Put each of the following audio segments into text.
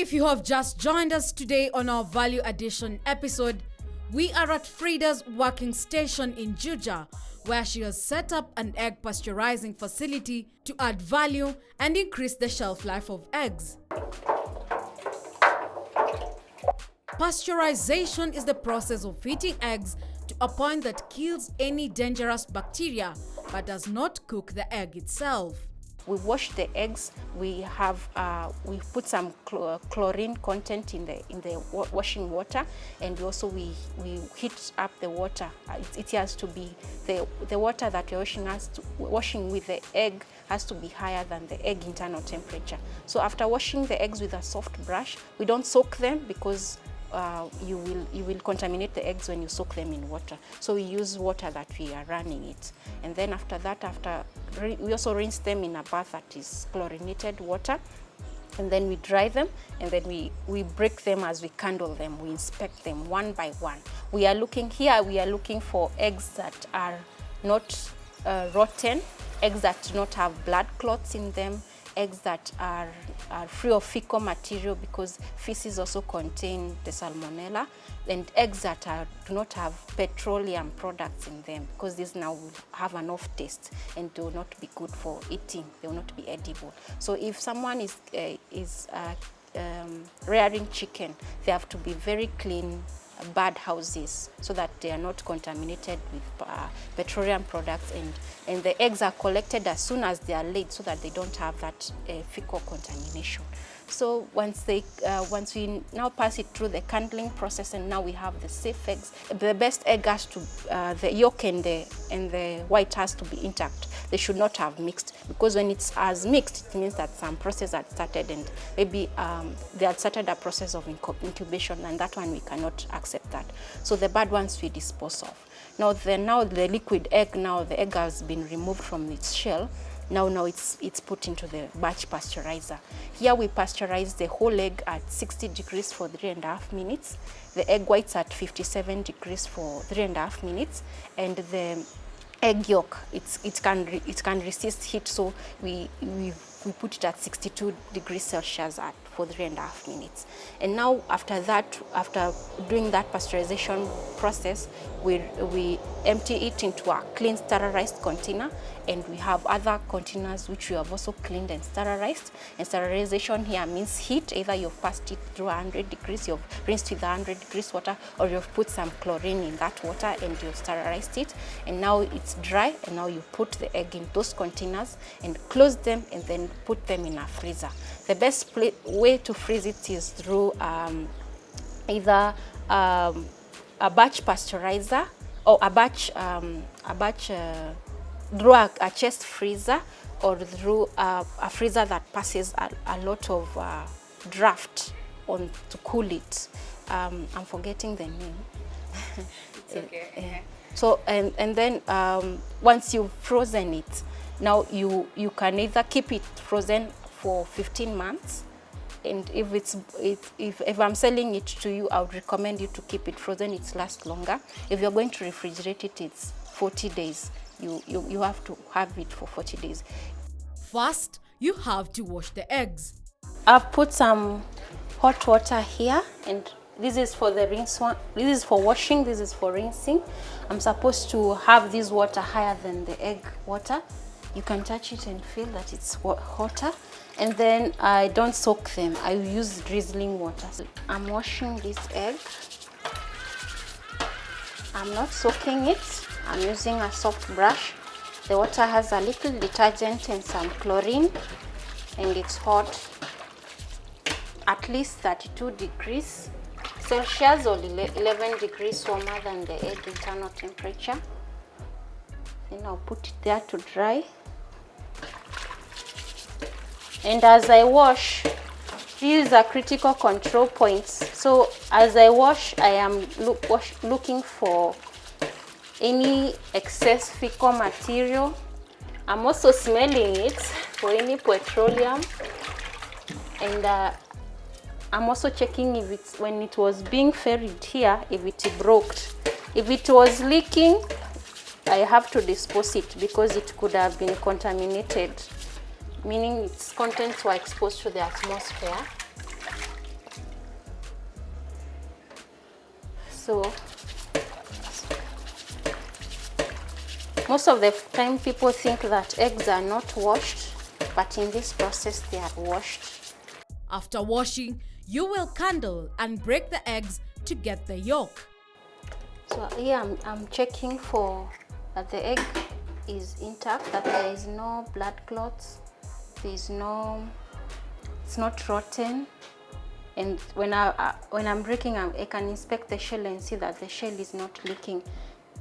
If you have just joined us today on our Value Addition episode, we are at Frida's working station in Juja, where she has set up an egg pasteurizing facility to add value and increase the shelf life of eggs. Pasteurization is the process of heating eggs to a point that kills any dangerous bacteria but does not cook the egg itself. We wash the eggs. We put some chlorine content in the washing water, and also we heat up the water. It has to be the water that we're washing with the egg has to be higher than the egg internal temperature. So after washing the eggs with a soft brush, we don't soak them because you will contaminate the eggs when you soak them in water. So we use water that we are running it, and then after that, we also rinse them in a bath that is chlorinated water, and then we dry them, and then we break them as we candle them. We inspect them one by one. We are looking for eggs that are not rotten, eggs that do not have blood clots in them, eggs that are free of fecal material, because feces also contain the salmonella, and eggs that do not have petroleum products in them, because these now will have an off taste and do not be good for eating. They will not be edible. So if someone is rearing chicken, they have to be very clean bird houses so that they are not contaminated with petroleum products, and the eggs are collected as soon as they are laid so that they don't have that fecal contamination. So once we now pass it through the candling process, and now we have the safe eggs. The best egg has to the yolk and the white has to be intact. They should not have mixed, because when it's as mixed, it means that some process had started, and maybe they had started a process of incubation, and that one we cannot accept that. So the bad ones we dispose of. Now the liquid egg, now the egg has been removed from its shell. Now it's put into the batch pasteurizer. Here we pasteurize the whole egg at 60 degrees for 3.5 minutes. The egg whites at 57 degrees for 3.5 minutes, and the egg yolk, it can resist heat, so we put it at 62 degrees Celsius for 3.5 minutes. And now after doing that pasteurization process, we empty it into a clean sterilized container, and we have other containers which we have also cleaned and sterilized. And sterilization here means heat. Either you've passed it through 100 degrees, you've rinsed with 100 degrees water, or you've put some chlorine in that water and you've sterilized it. And now it's dry, and now you put the egg in those containers and close them, and then put them in a freezer. The best way to freeze it is through either a batch pasteurizer, or through a chest freezer, or through a freezer that passes a lot of draft on to cool it. I'm forgetting the name. It's okay. So and then once you've frozen it, now you can either keep it frozen for 15 months, and if I'm selling it to you, I would recommend you to keep it frozen. It lasts longer. If you're going to refrigerate it, it's 40 days. You have to have it for 40 days. First, you have to wash the eggs. I've put some hot water here, and this is for the rinse one. This is for washing, this is for rinsing. I'm supposed to have this water higher than the egg water. You can touch it and feel that it's hotter. And then I don't soak them. I use drizzling water. So I'm washing this egg. I'm not soaking it. I'm using a soft brush. The water has a little detergent and some chlorine, and it's hot, at least 32 degrees Celsius or 11 degrees warmer than the egg internal temperature. Then I'll put it there to dry. And as I wash, this is a critical control point. So as I wash, I am looking for any excess fecal material. I'm also smelling it for any petroleum, and I'm also checking if it's, when it was being ferried here, if it broke. If it was leaking, I have to dispose it because it could have been contaminated, meaning its contents were exposed to the atmosphere. So most of the time people think that eggs are not washed, but in this process they are washed. After washing, you will candle and break the eggs to get the yolk. So here I'm checking for that the egg is intact, that there is no blood clots, it's not rotten. And when I'm breaking, I can inspect the shell and see that the shell is not leaking.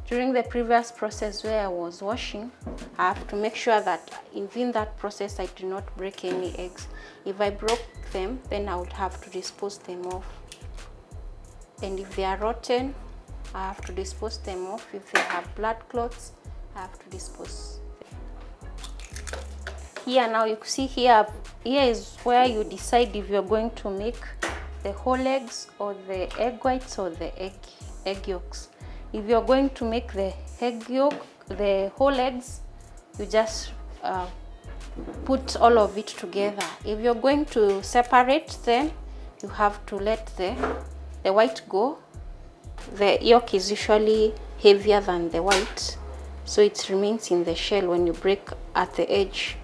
During the previous process where I was washing, I have to make sure that within that process I do not break any eggs. If I broke them, then I would have to dispose them off. And if they are rotten, I have to dispose them off. If they have blood clots, I have to dispose them. Here now you see here is where you decide if you're going to make the whole eggs or the egg whites or the egg yolks. If you're going to make the egg yolk, the whole eggs, you just put all of it together. If you're going to separate, then you have to let the white go. The yolk is usually heavier than the white, so it remains in the shell when you break at the edge.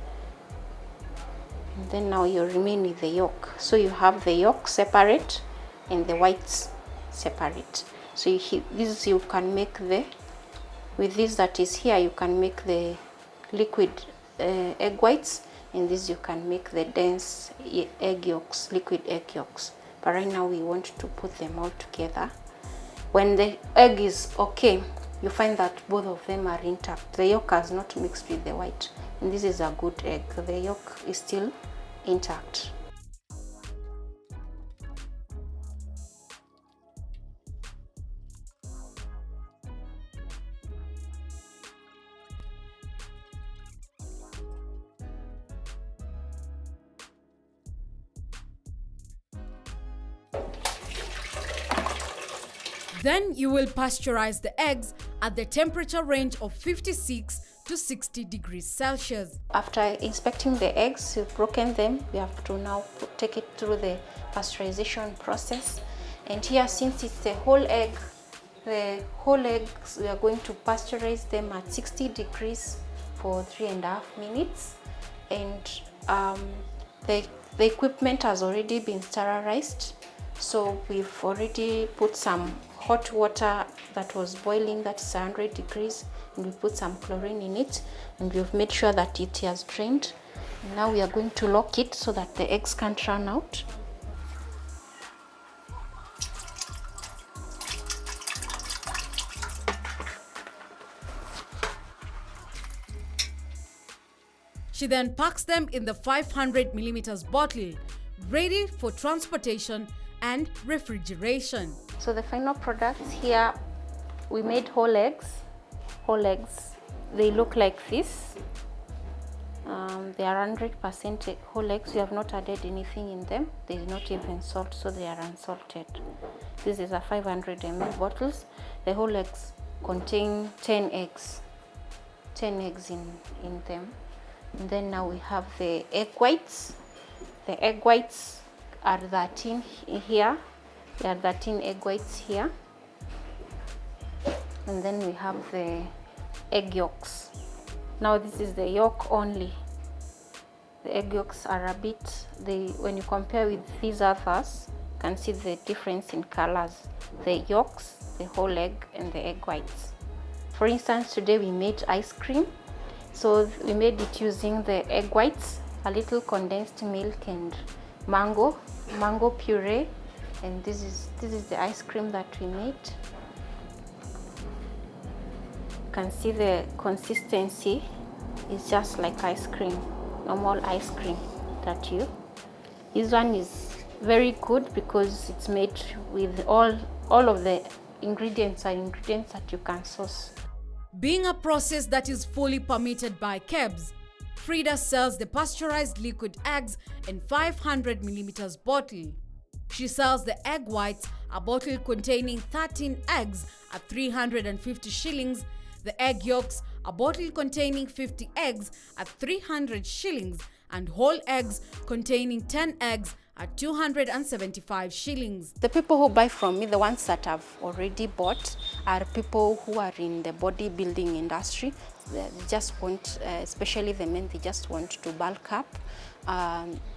And then now you remain with the yolk. So you have the yolk separate and the whites separate. So this you can make with this that is here, you can make the liquid egg whites, and this you can make the dense egg yolks, liquid egg yolks. But right now we want to put them all together. When the egg is okay, you find that both of them are intact. The yolk has not mixed with the white, and this is a good egg. The yolk is still intact. Then you will pasteurize the eggs at the temperature range of 56 to 60 degrees Celsius. After inspecting the eggs, you've broken them, we have to now take it through the pasteurization process. And here, since it's the whole eggs, we are going to pasteurize them at 60 degrees for 3.5 minutes. And the equipment has already been sterilized. So we've already put some hot water that was boiling, that's 100 degrees, and we put some chlorine in it, and we've made sure that it has drained. And now we are going to lock it so that the eggs can't run out. She then packs them in the 500 millimeters bottle, ready for transportation and refrigeration. So the final products here, we made whole eggs. Whole eggs, they look like this. They are 100% whole eggs. We have not added anything in them. There is not even salt, so they are unsalted. This is a 500 ml bottles. The whole eggs contain 10 eggs. 10 eggs in them. And then now we have the egg whites. The egg whites are 13 here. There are 13 egg whites here. And then we have the egg yolks. Now this is the yolk only. The egg yolks are a bit, when you compare with these others, you can see the difference in colors. The yolks, the whole egg, and the egg whites. For instance, today we made ice cream. So we made it using the egg whites, a little condensed milk, and mango puree. And this is the ice cream that we made. You can see the consistency is just like ice cream, normal ice cream that you. This one is very good because it's made with all of the ingredients are ingredients that you can source. Being a process that is fully permitted by KEBS, Frida sells the pasteurized liquid eggs in 500 millimeters bottle. She sells the egg whites, a bottle containing 13 eggs, at 350 shillings, the egg yolks, a bottle containing 50 eggs, at 300 shillings, and whole eggs containing 10 eggs at 275 shillings. The people who buy from me, the ones that I've already bought, are people who are in the bodybuilding industry. They just want, especially the men, they just want to bulk up.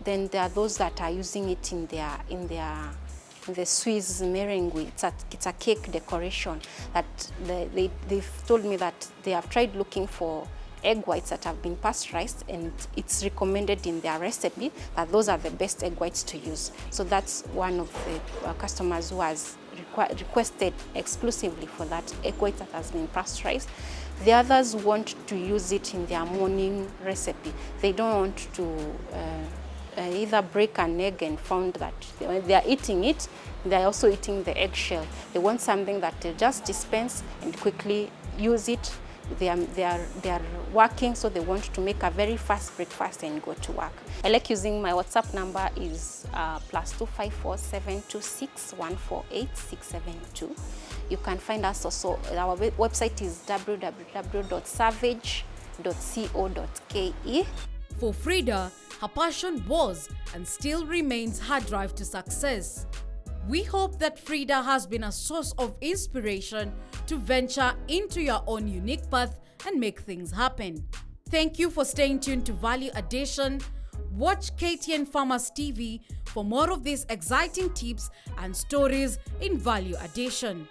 Then there are those that are using it in the Swiss meringue. It's a cake decoration that they've told me that they have tried looking for egg whites that have been pasteurized, and it's recommended in their recipe that those are the best egg whites to use. So that's one of the customers who has requested exclusively for that egg white that has been pasteurized. The others want to use it in their morning recipe. They don't want to either break an egg and found that when they are eating it, they are also eating the eggshell. They want something that they just dispense and quickly use it. They are working, so they want to make a very fast breakfast and go to work. I like using my WhatsApp number is +254 726 148 672. You can find us also. Our website is www.savage.co.ke. For Frida, her passion was and still remains her drive to success. We hope that Frida has been a source of inspiration to venture into your own unique path and make things happen. Thank you for staying tuned to Value Addition. Watch KTN Farmers TV for more of these exciting tips and stories in Value Addition.